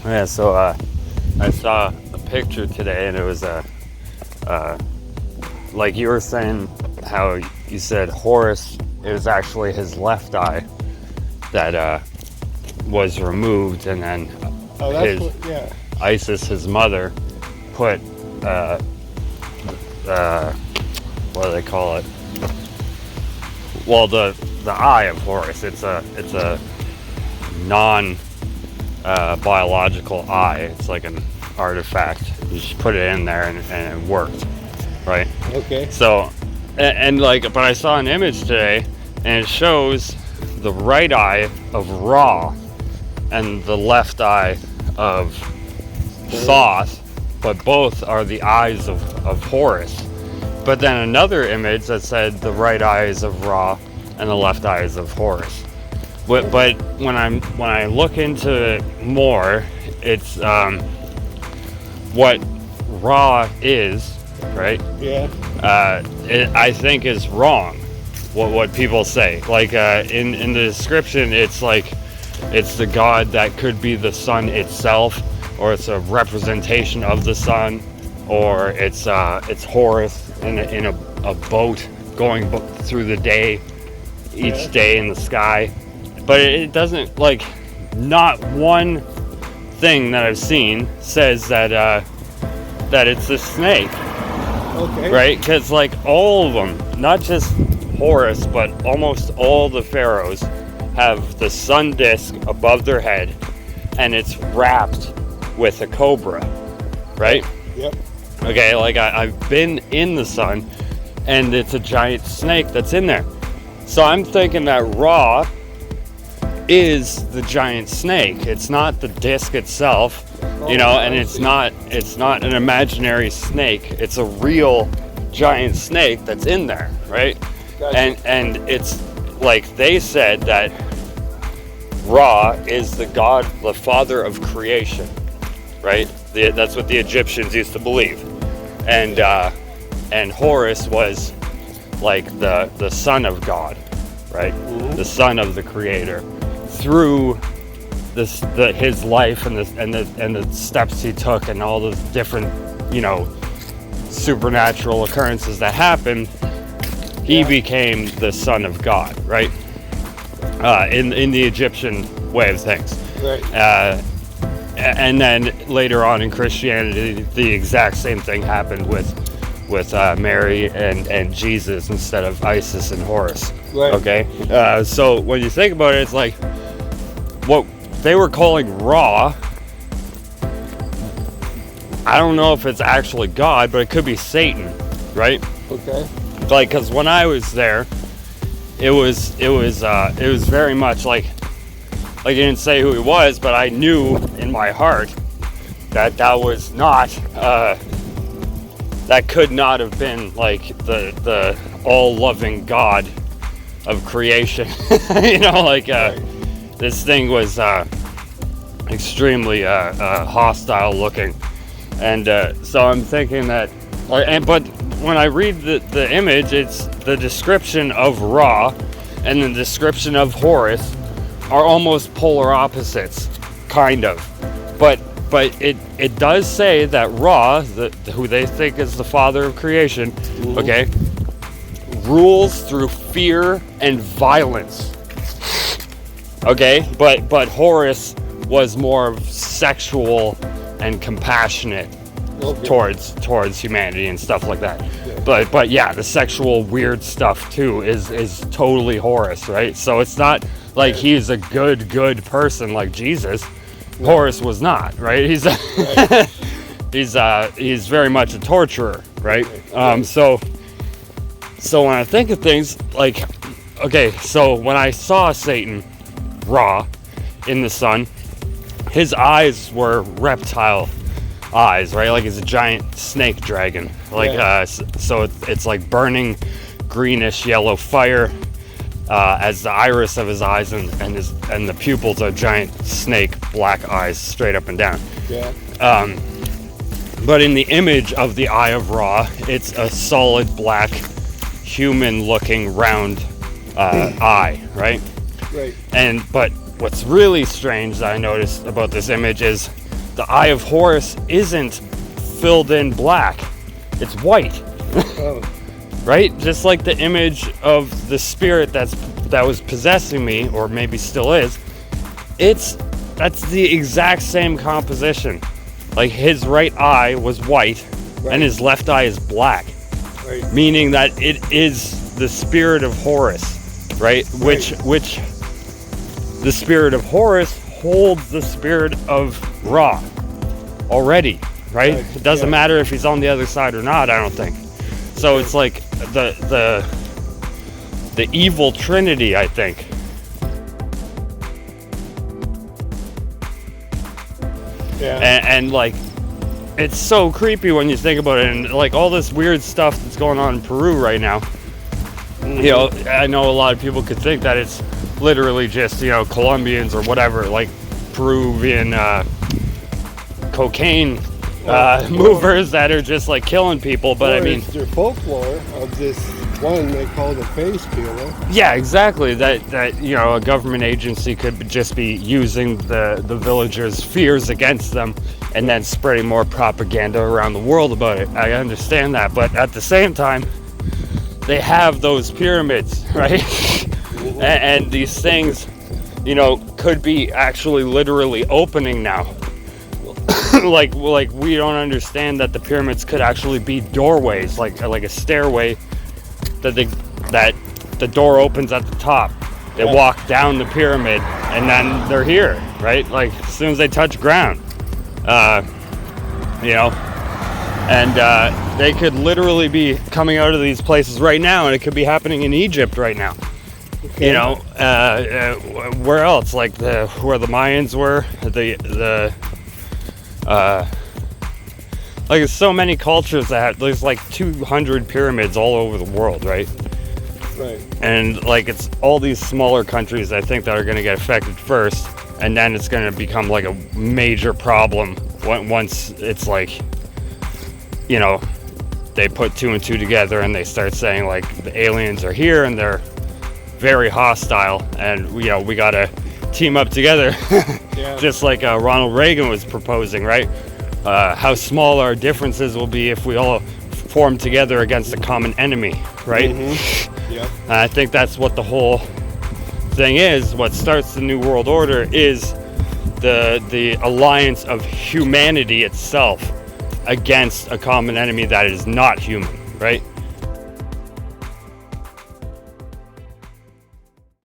Yeah, so I saw a picture today, and it was like you were saying, how you said Horus, it was actually his left eye that was removed, and then Isis, his mother, put what do they call it? Well, the eye of Horus. It's a non biological eye. It's like an artifact. You just put it in there, and it worked, right? Okay. So, and but I saw an image today, and it shows the right eye of Ra and the left eye of Thoth, but both are the eyes of Horus. But then another image that said the right eye is of Ra and the left eye is of Horus. But when I look into it more, it's what Ra is, right? Yeah. I think is wrong. What people say, like in the description, it's like it's the god that could be the sun itself, or it's a representation of the sun, or it's Horus in a boat going through the day, each day in the sky. But it doesn't, like, not one thing that I've seen says that it's the snake. Okay. Right? Because like all of them, not just Horus, but almost all the pharaohs have the sun disk above their head, and it's wrapped with a cobra, right? Yep. Okay, like I've been in the sun, and it's a giant snake that's in there. So I'm thinking that Ra is the giant snake. It's not the disc itself, and it's not an imaginary snake. It's a real giant snake that's in there, right? Gotcha. And it's like they said that Ra is the god, the father of creation, right? That's what the Egyptians used to believe, and Horus was like the son of God, right? Mm-hmm. The son of the creator, through his life and the steps he took and all those different supernatural occurrences that happened. He became the son of God, right? In the Egyptian way of things. Right. And then later on in Christianity, the exact same thing happened with Mary and Jesus instead of Isis and Horus. Right. Okay. So when you think about it, it's like what they were calling Ra. I don't know if it's actually God, but it could be Satan, right? Okay. Like, because when I was there, it was very much like he didn't say who he was, but I knew in my heart that was not that could not have been like the all-loving God of creation. This thing was extremely hostile looking, and so I'm thinking that, but when I read the image, it's the description of Ra and the description of Horus are almost polar opposites, kind of. But it does say that Ra, who they think is the father of creation, okay, rules through fear and violence. Okay, but Horus was more sexual and compassionate towards humanity and stuff like that. Yeah. But yeah, the sexual weird stuff too is totally Horus, right? So it's not like he's a good person like Jesus. Yeah. Horus was not, right? He's he's very much a torturer, right? So when I think of things like, okay, so when I saw Satan, Ra, in the sun, his eyes were reptile eyes, right? Like it's a giant snake dragon. Like so it's like burning greenish yellow fire as the iris of his eyes, and the pupils are giant snake black eyes straight up and down. Yeah. But in the image of the eye of Ra, it's a solid black human looking round eye, right? Right. But what's really strange that I noticed about this image is the Eye of Horus isn't filled in black, it's white. Oh. Right? Just like the image of the spirit that was possessing me, or maybe still is, that's the exact same composition. Like his right eye was white, Right. and his left eye is black. Right. Meaning that it is the spirit of Horus, right? Which the spirit of Horus holds the spirit of Ra already, right? Right, It doesn't yeah. matter if he's on the other side or not, I don't think. So it's like the evil trinity, I think. Yeah. And like, it's so creepy when you think about it, and like all this weird stuff that's going on in Peru right now. You know, I know a lot of people could think that it's literally just, you know, Colombians or whatever, like Peruvian cocaine movers that are just like killing people, but I mean, it's their folklore of this one they call the face peeler. yeah, exactly. That you know, a government agency could just be using the villagers' fears against them, and then spreading more propaganda around the world about it. I understand that, but at the same time, they have those pyramids, right? and these things, you know, could be actually literally opening now. like we don't understand that the pyramids could actually be doorways, like a stairway that the door opens at the top. They walk down the pyramid and then they're here, right? Like as soon as they touch ground, you know, and they could literally be coming out of these places right now, and it could be happening in Egypt right now. Okay. You know, where else? Like where the Mayans were, like there's so many cultures there's like 200 pyramids all over the world, right? Right. And like it's all these smaller countries, I think, that are going to get affected first, and then it's going to become like a major problem once it's like, you know, they put two and two together and they start saying like the aliens are here and they're very hostile, and you know, we got to team up together. Yeah. Just like Ronald Reagan was proposing, right? How small our differences will be if we all form together against a common enemy, right? Mm-hmm. Yep. And I think that's what the whole thing is. What starts the New World Order is the alliance of humanity itself against a common enemy that is not human, right?